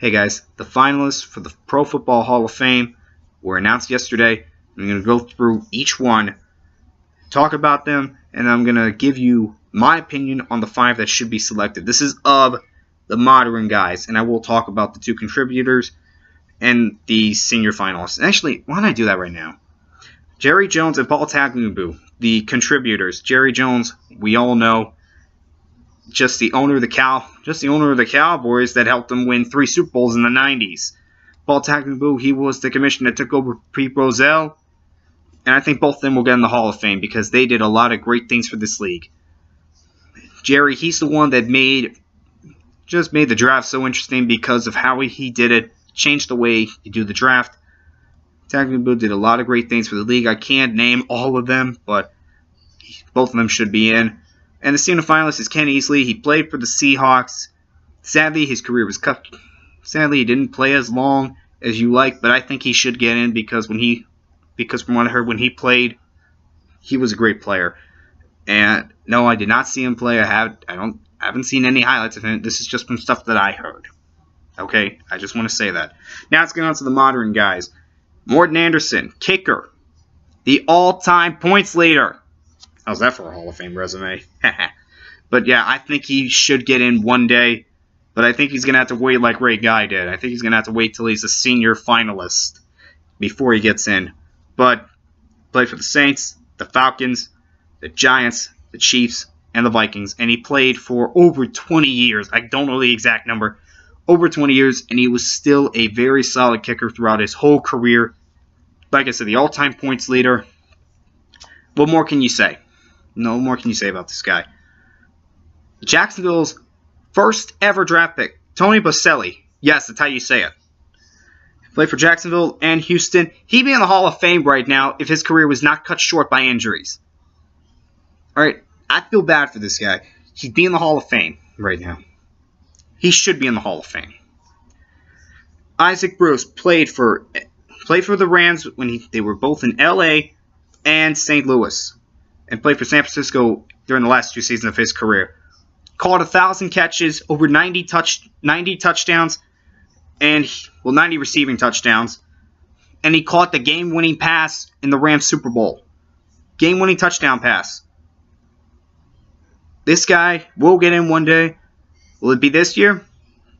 Hey guys, the finalists for the Pro Football Hall of Fame were announced yesterday. I'm going to go through each one, talk about them, and I'm going to give you my opinion on the 5 that should be selected. This is of the modern guys, and I will talk about the 2 contributors and the senior finalists. Actually, why don't I do that right now? Jerry Jones and Paul Tagliabue, the contributors. Jerry Jones, we all know, just the owner of the Cowboys that helped them win 3 Super Bowls in the 90s. Paul Tagliabue, he was the commissioner that took over pre-Boselli, and I think both of them will get in the Hall of Fame because they did a lot of great things for this league. Jerry, he's the one that made the draft so interesting because of how he did it, changed the way you do the draft. Tagliabue did a lot of great things for the league. I can't name all of them, but both of them should be in. And the senior finalist is Ken Easley. He played for the Seahawks. Sadly, his career was cut. Sadly, he didn't play as long as you like, but I think he should get in because from what I heard, when he played, he was a great player. And no, I did not see him play. I haven't seen any highlights of him. This is just from stuff that I heard. Okay, I just want to say that. Now let's get on to the modern guys. Morten Anderson, kicker, the all-time points leader. How's that for a Hall of Fame resume? But yeah, I think he should get in one day. But I think he's going to have to wait like Ray Guy did. I think he's going to have to wait till he's a senior finalist before he gets in. But played for the Saints, the Falcons, the Giants, the Chiefs, and the Vikings. And he played for over 20 years. I don't know the exact number. Over 20 years, and he was still a very solid kicker throughout his whole career. Like I said, the all-time points leader. What more can you say? No more can you say about this guy. Jacksonville's first ever draft pick, Tony Boselli. Yes, that's how you say it. Played for Jacksonville and Houston. He'd be in the Hall of Fame right now if his career was not cut short by injuries. Alright, I feel bad for this guy. He'd be in the Hall of Fame right now. He should be in the Hall of Fame. Isaac Bruce played for the Rams when they were both in L.A. and St. Louis, and played for San Francisco during the last 2 seasons of his career. Caught 1,000 catches, over 90 touchdowns, and 90 receiving touchdowns, and he caught the game-winning pass in the Rams Super Bowl. Game-winning touchdown pass. This guy will get in one day. Will it be this year?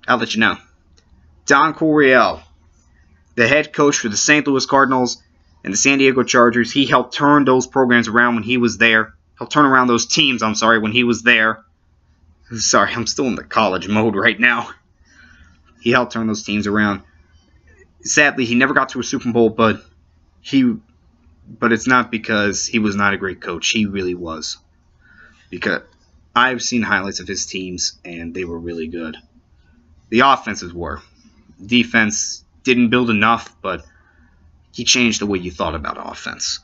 I'll let you know. Don Coryell, the head coach for the St. Louis Cardinals and the San Diego Chargers. He helped turn those programs around when he was there. Helped turn around those teams, when he was there. Sorry, I'm still in the college mode right now. He helped turn those teams around. Sadly, he never got to a Super Bowl, but it's not because he was not a great coach. He really was. Because I've seen highlights of his teams, and they were really good. The offenses were. Defense didn't build enough, but he changed the way you thought about offense.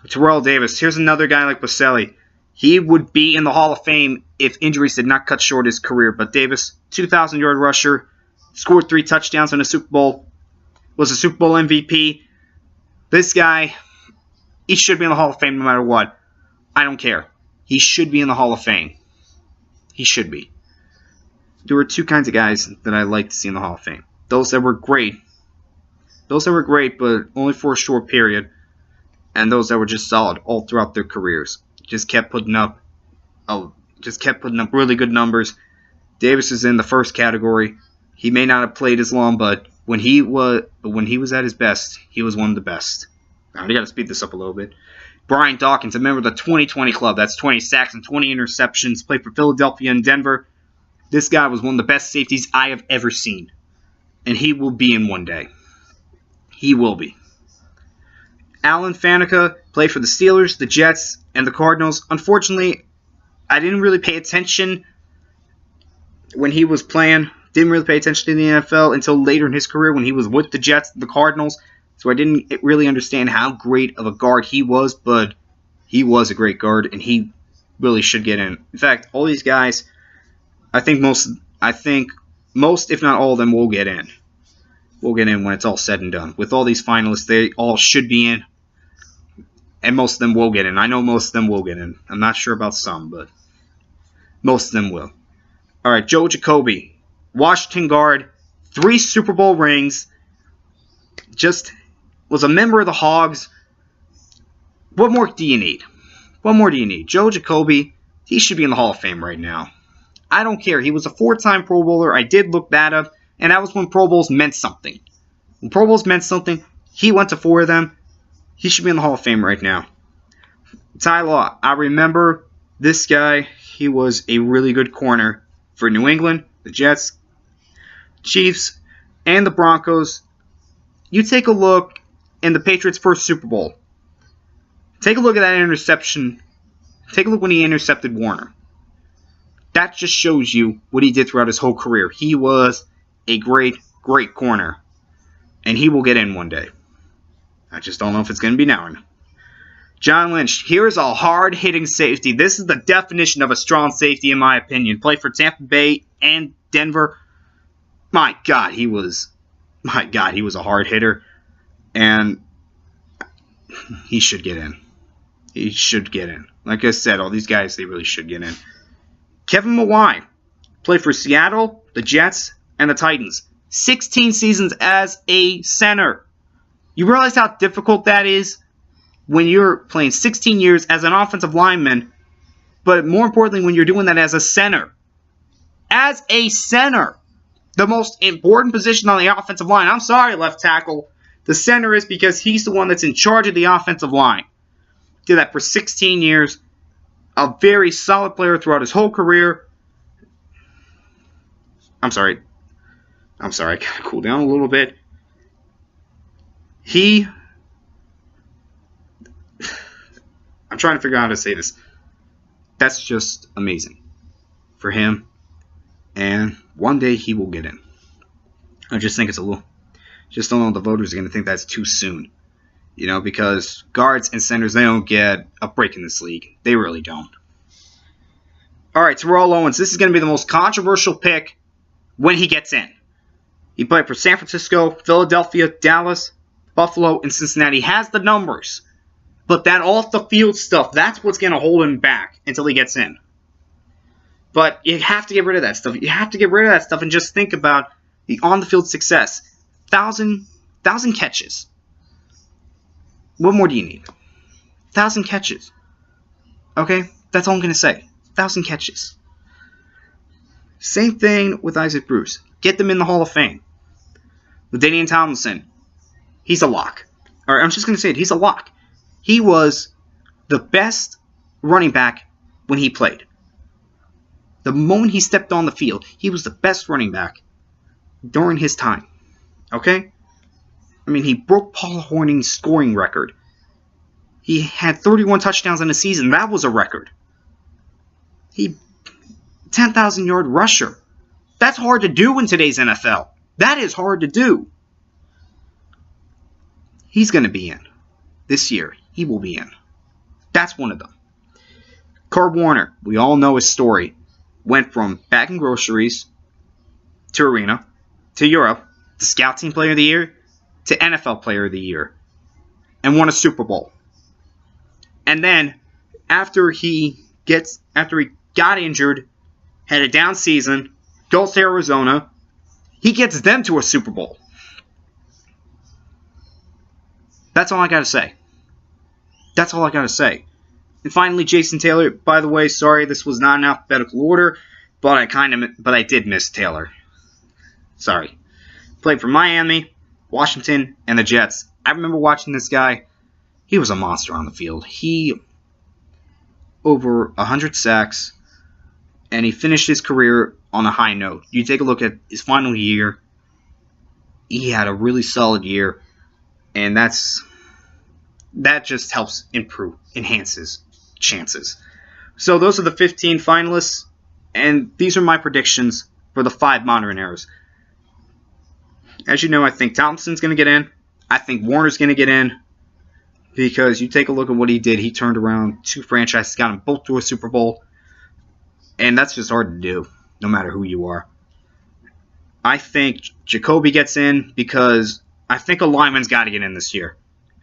Terrell Davis, here's another guy like Boselli. He would be in the Hall of Fame if injuries did not cut short his career. But Davis, 2,000-yard rusher, scored 3 touchdowns in a Super Bowl, was a Super Bowl MVP. This guy, he should be in the Hall of Fame no matter what. I don't care. He should be in the Hall of Fame. He should be. There were 2 kinds of guys that I like to see in the Hall of Fame. Those that were great. Those that were great, but only for a short period. And those that were just solid all throughout their careers. Just kept putting up really good numbers. Davis is in the first category. He may not have played as long, but when he was at his best, he was one of the best. I got to speed this up a little bit. Brian Dawkins, a member of the 2020 club. That's 20 sacks and 20 interceptions. Played for Philadelphia and Denver. This guy was one of the best safeties I have ever seen. And he will be in one day. He will be. Alan Faneca played for the Steelers, the Jets, and the Cardinals. Unfortunately, I didn't really pay attention when he was playing. Didn't really pay attention to the NFL until later in his career when he was with the Jets, the Cardinals. So I didn't really understand how great of a guard he was, but he was a great guard, and he really should get in. In fact, all these guys, I think most, if not all of them, will get in. We'll get in when it's all said and done. With all these finalists, they all should be in. And most of them will get in. I know most of them will get in. I'm not sure about some, but most of them will. All right, Joe Jacoby, Washington guard, 3 Super Bowl rings, just was a member of the Hogs. What more do you need? What more do you need? Joe Jacoby, he should be in the Hall of Fame right now. I don't care. He was a 4-time Pro Bowler. I did look that up, and that was when Pro Bowls meant something. When Pro Bowls meant something, he went to 4 of them. He should be in the Hall of Fame right now. Ty Law, I remember this guy. He was a really good corner for New England, the Jets, Chiefs, and the Broncos. You take a look in the Patriots' first Super Bowl. Take a look at that interception. Take a look when he intercepted Warner. That just shows you what he did throughout his whole career. He was a great, great corner. And he will get in one day. I just don't know if it's going to be now. John Lynch, here's a hard-hitting safety. This is the definition of a strong safety, in my opinion. Played for Tampa Bay and Denver. My God, he was a hard hitter. And he should get in. He should get in. Like I said, all these guys, they really should get in. Kevin Mawae played for Seattle, the Jets, and the Titans. 16 seasons as a center. You realize how difficult that is when you're playing 16 years as an offensive lineman, but more importantly, when you're doing that as a center. As a center. The most important position on the offensive line. I'm sorry, left tackle. The center is because he's the one that's in charge of the offensive line. Did that for 16 years. A very solid player throughout his whole career. I'm sorry, I gotta cool down a little bit. I'm trying to figure out how to say this. That's just amazing for him. And one day he will get in. I just think it's a little... Just don't know if the voters are going to think that's too soon. You know, because guards and centers, they don't get a break in this league. They really don't. Alright, Terrell Owens. This is going to be the most controversial pick when he gets in. He played for San Francisco, Philadelphia, Dallas, Buffalo, and Cincinnati. He has the numbers. But that off-the-field stuff, that's what's going to hold him back until he gets in. But you have to get rid of that stuff. You have to get rid of that stuff and just think about the on-the-field success. 1,000 catches. What more do you need? 1,000 catches. Okay? That's all I'm going to say. 1,000 catches. Same thing with Isaac Bruce. Get them in the Hall of Fame. LaDainian Tomlinson. He's a lock. Or I'm just going to say it. He's a lock. He was the best running back when he played. The moment he stepped on the field, he was the best running back during his time. Okay? I mean, he broke Paul Hornung's scoring record. He had 31 touchdowns in a season. That was a record. He 10,000-yard rusher. That's hard to do in today's NFL. That is hard to do. He's going to be in. This year, he will be in. That's one of them. Kurt Warner, we all know his story. Went from bagging groceries to arena to Europe to Scout Team Player of the Year to NFL Player of the Year and won a Super Bowl. And then after he got injured, had a down season, goes to Arizona, he gets them to a Super Bowl. That's all I got to say. That's all I got to say. And finally, Jason Taylor. By the way, sorry, this was not in alphabetical order, but I did miss Taylor. Sorry. Played for Miami, Washington, and the Jets. I remember watching this guy. He was a monster on the field. He over 100 sacks, and he finished his career on a high note. You take a look at his final year. He had a really solid year, and that just helps enhance his chances. So those are the 15 finalists, and these are my predictions for the 5 modern eras. As you know, I think Thompson's going to get in. I think Warner's going to get in because you take a look at what he did. He turned around 2 franchises, got them both to a Super Bowl, and that's just hard to do, no matter who you are. I think Jacoby gets in because I think a lineman's got to get in this year.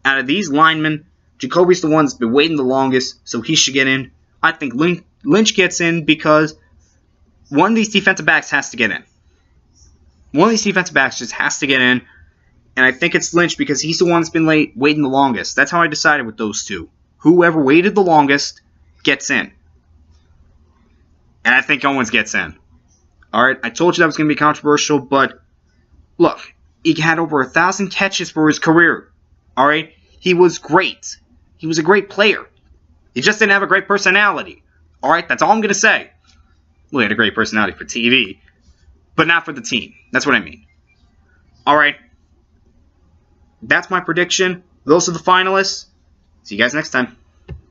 Out of these linemen, Jacoby's the one that's been waiting the longest, so he should get in. I think Lynch gets in because one of these defensive backs has to get in. One of these defensive backs just has to get in. And I think it's Lynch because he's the one that's been waiting the longest. That's how I decided with those two. Whoever waited the longest gets in. And I think Owens gets in. Alright, I told you that was going to be controversial, but look, he had over 1,000 catches for his career. Alright, he was great. He was a great player. He just didn't have a great personality. Alright, that's all I'm going to say. Well, he had a great personality for TV, but not for the team. That's what I mean. Alright, that's my prediction. Those are the finalists. See you guys next time.